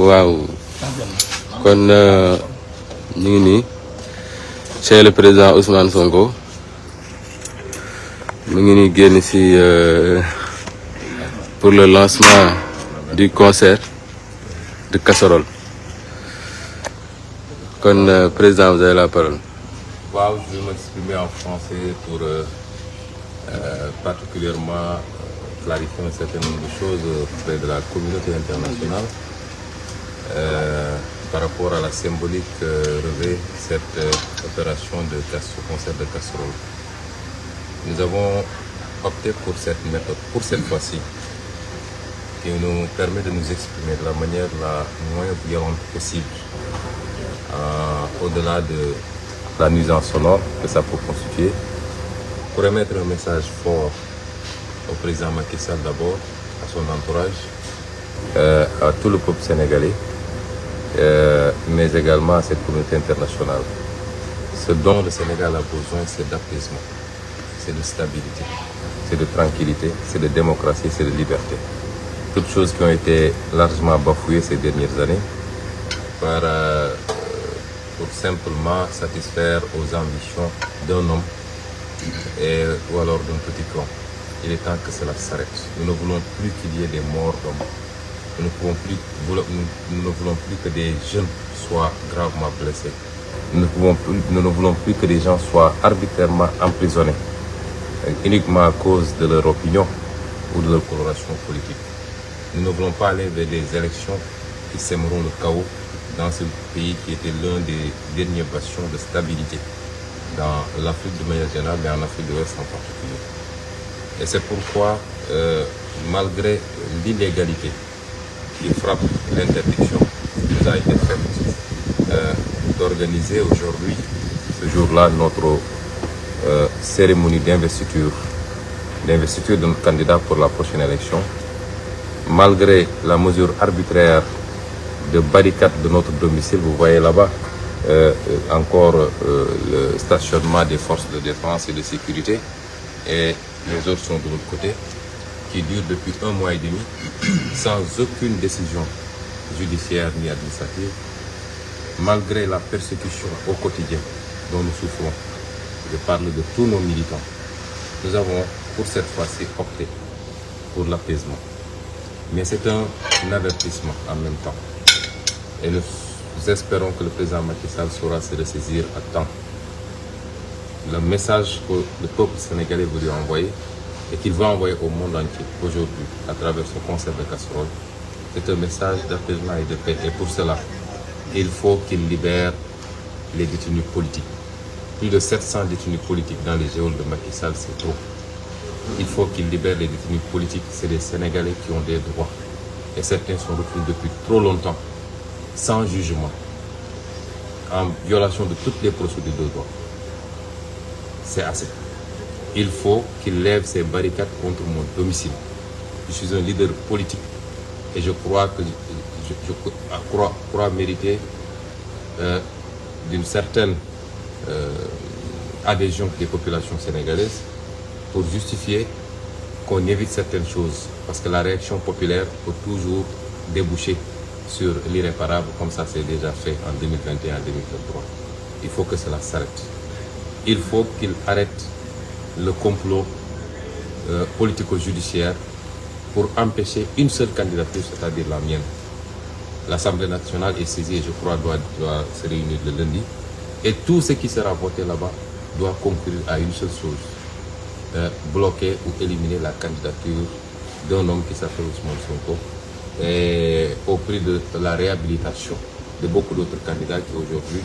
waaw kon ñu ngi nii chez le président Ousmane Sonko mu ngi nii génn ci pour le lancement du concert de casserole kon président vous avez la parole. Waaw, je vais m'exprimer en français pour particulièrement clarifier un certain nombre de choses auprès de la communauté internationale par rapport à la symbolique revêt cette opération de concert de casserole. Nous avons opté pour cette méthode, pour cette fois-ci, qui nous permet de nous exprimer de la manière la moins violente possible, au-delà de la nuisance sonore que ça peut constituer, pour émettre un message fort au président Macky Sall d'abord, à son entourage, à tout le peuple sénégalais, mais également à cette communauté internationale. Ce dont le Sénégal a besoin, c'est d'apaisement, c'est de stabilité, c'est de tranquillité, c'est de démocratie, c'est de liberté. Toutes choses qui ont été largement bafouées ces dernières années pour simplement satisfaire aux ambitions d'un homme ou alors d'un petit clan. Il est temps que cela s'arrête. Nous ne voulons plus qu'il y ait des morts d'hommes. Nous ne voulons plus que des jeunes soient gravement blessés. Nous ne voulons plus que des gens soient arbitrairement emprisonnés, uniquement à cause de leur opinion ou de leur coloration politique. Nous ne voulons pas aller vers des élections qui sèmeront le chaos dans ce pays qui était l'un des derniers bastions de stabilité dans l'Afrique de manière générale, mais en Afrique de l'Ouest en particulier. Et c'est pourquoi, malgré l'illégalité qui frappe l'interdiction qui nous a été faite d'organiser aujourd'hui, ce jour-là, notre cérémonie d'investiture de notre candidat pour la prochaine élection, malgré la mesure arbitraire de barricade de notre domicile, vous voyez là-bas encore le stationnement des forces de défense et de sécurité, et les autres sont de l'autre côté, qui dure depuis 1 mois et demi, sans aucune décision judiciaire ni administrative, malgré la persécution au quotidien dont nous souffrons. Je parle de tous nos militants. Nous avons, pour cette fois-ci, opté pour l'apaisement. Mais c'est un avertissement en même temps. Et nous espérons que le président Macky Sall saura se ressaisir à temps. Le message que le peuple sénégalais veut lui envoyer et qu'il veut envoyer au monde entier aujourd'hui à travers son concert de casserole, c'est un message d'apaisement et de paix. Et pour cela, il faut qu'il libère les détenus politiques. Plus de 700 détenus politiques dans les geôles de Macky Sall, c'est trop. Il faut qu'il libère les détenus politiques. C'est des Sénégalais qui ont des droits. Et certains sont retenus depuis trop longtemps, sans jugement, en violation de toutes les procédures de droit. C'est assez. Il faut qu'il lève ses barricades contre mon domicile. Je suis un leader politique et je crois que je crois mériter d'une certaine adhésion des populations sénégalaises pour justifier qu'on évite certaines choses, parce que la réaction populaire peut toujours déboucher sur l'irréparable, comme ça c'est déjà fait en 2021 et 2023. Il faut que cela s'arrête. Il faut qu'il arrête le complot politico-judiciaire pour empêcher une seule candidature, c'est-à-dire la mienne. L'Assemblée nationale est saisie et je crois doit se réunir le lundi. Et tout ce qui sera voté là-bas doit conclure à une seule chose, bloquer ou éliminer la candidature d'un homme qui s'appelle Ousmane Sonko, et au prix de la réhabilitation de beaucoup d'autres candidats qui aujourd'hui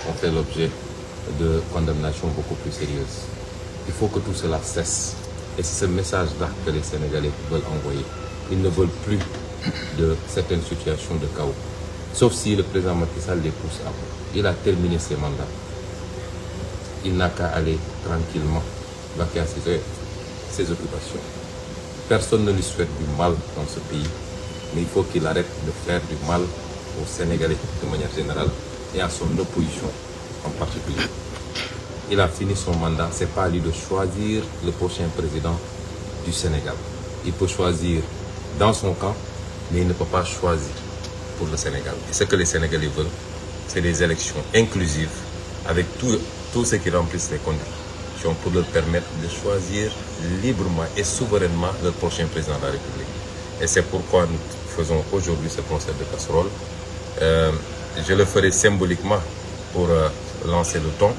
ont fait l'objet de condamnations beaucoup plus sérieuses. Il faut que tout cela cesse. Et c'est ce message-là que les Sénégalais veulent envoyer. Ils ne veulent plus de certaines situations de chaos. Sauf si le président Macky Sall les pousse à bout. Il a terminé ses mandats. Il n'a qu'à aller tranquillement vaquer à ses occupations. Personne ne lui souhaite du mal dans ce pays, mais il faut qu'il arrête de faire du mal aux Sénégalais de manière générale et à son opposition en particulier. Il a fini son mandat, ce n'est pas à lui de choisir le prochain président du Sénégal. Il peut choisir dans son camp, mais il ne peut pas choisir pour le Sénégal. Et ce que les Sénégalais veulent, c'est des élections inclusives avec tous ceux qui remplissent les conditions pour leur permettre de choisir librement et souverainement leur prochain président de la République. Et c'est pourquoi nous faisons aujourd'hui ce concert de casserole. Je le ferai symboliquement pour lancer le ton.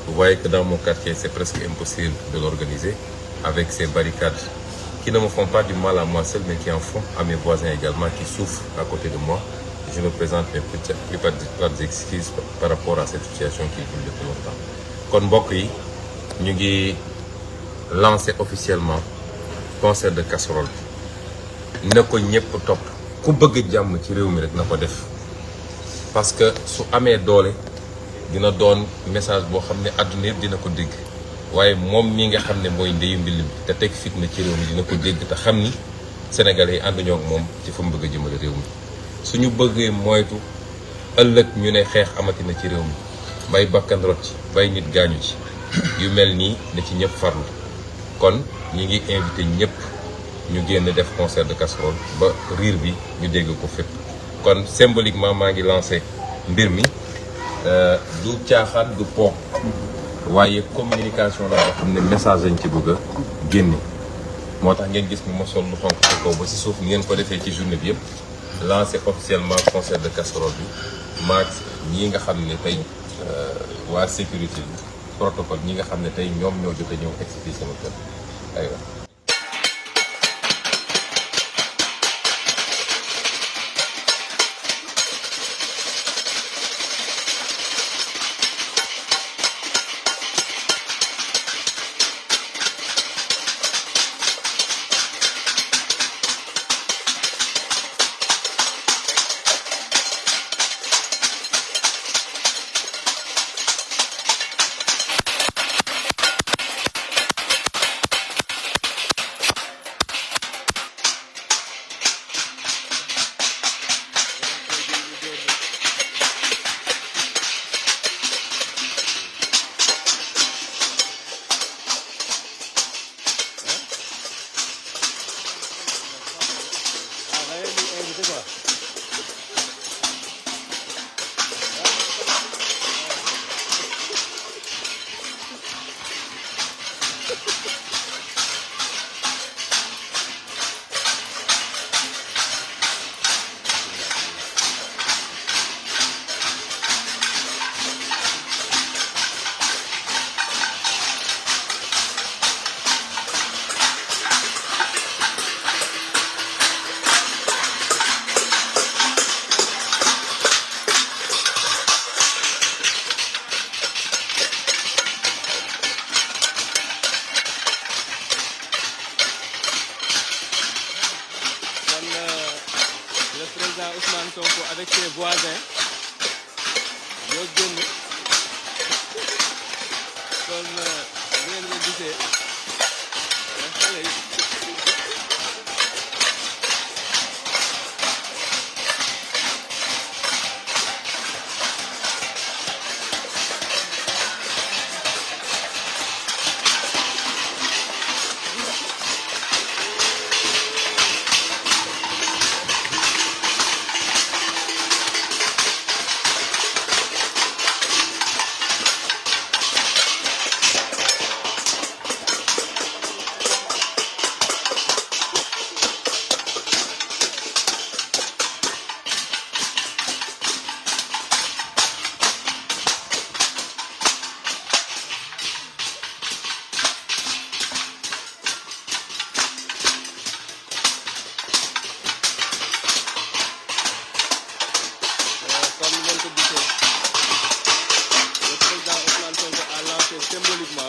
Vous voyez que dans mon quartier, c'est presque impossible de l'organiser avec ces barricades qui ne me font pas du mal à moi seul, mais qui en font à mes voisins également qui souffrent à côté de moi. Je me présente mes plus plates excuses par rapport à cette situation qui dure depuis longtemps. kon mbokk yi ñu ngi lancé officiellement concert de casserole bi na ko ñëpp topp ku bëgg jàmm ci réew mi rek na ko def parce que su amee doole dina doon message boo xam ne àdduna yëpp dina ko dégg waaye moom mi nga xam ne mooy ndeyu mbill mi te teg fitna ci réew mi dina ko dégg te xam ni sénégalais yi ànduñoo ak moom ci fa mu bëgg a jëmale réew mi suñu bëggee moytu ëllëg ñu ne xeex amatina ci réew mi bay bakkan rot ci bay nit gaañu ci yu mel nii na ci ñëpp farlu kon ñi ngi invité ñëpp ñu génn def concert de casserole ba riir bi ñu dégg ko fépp kon symboliquement maa ngi lancé mbir mi du caaxaan du po waaye communication la boo xam ne message lañ ci bëgg a génne moo tax ngeen gis ni ma sol lu xonk ci kaw ba si suuf ni ngeen ko defee ci journée bi yëpp lancé officiellement concert de casserole bi maag ñi nga xam ne tey waa sécurité bi protocole ñi nga xam ne tey ñoom ñoo jot a ñëw expliqué sama kër aywa. Ousmane Sonko avec ses voisins ñoo génn kon ngeen ko gisee xale yi symboliquement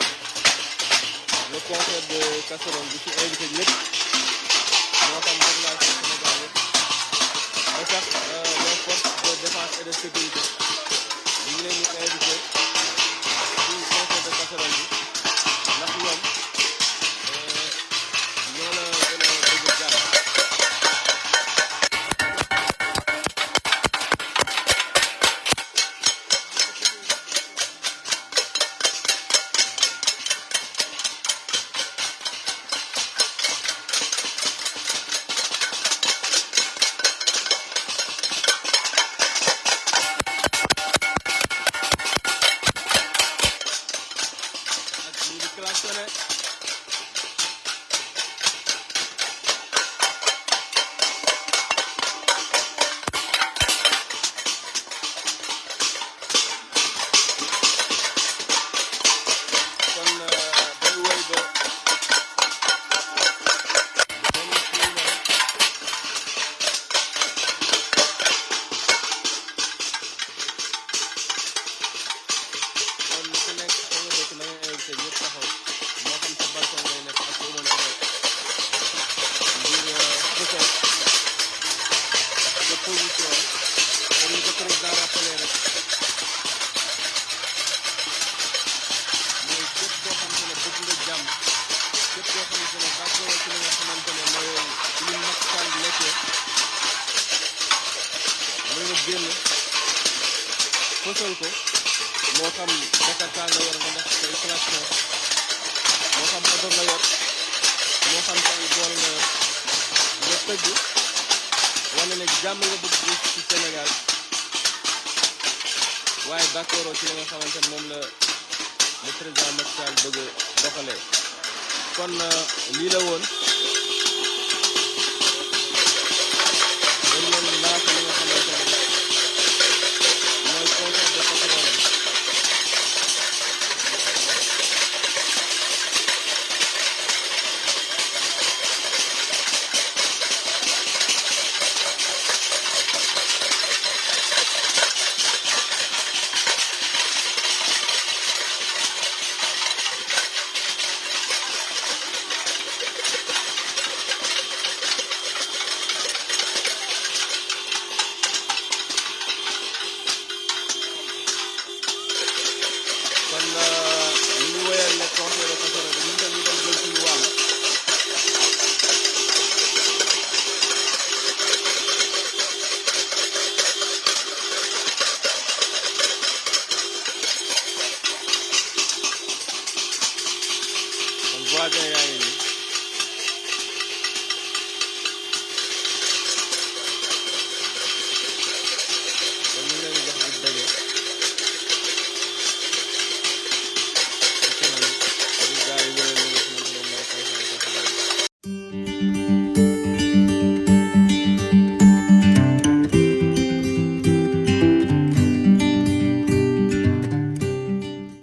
le concert de casserole bi ci invité ñëpp moo xam population Sénégal yëpp ba sax les forces de défense et de sécurité ñu ngi leen di invité ci concert de casserole bi ndax ñoom ñoo la gën a bëgg jàpp. koo xamante ne d'accord ci li nga xamante ne mooy li Macky Sall nekkee mën nga génn fësal ko moo xam Jakarta nga yor nga def say klaxon moo xam oto nga yor moo xam say bool nga yor nga tëgg wane ne jàmm nga bëgg gis ci Sénégal waaye d'accord ci li nga xamante ne moom la le président Macky Sall bëgg doxalee kon lii la woon dañ leen laata li nga xamante ne mooy concert de casserole bi voisin yaa ngi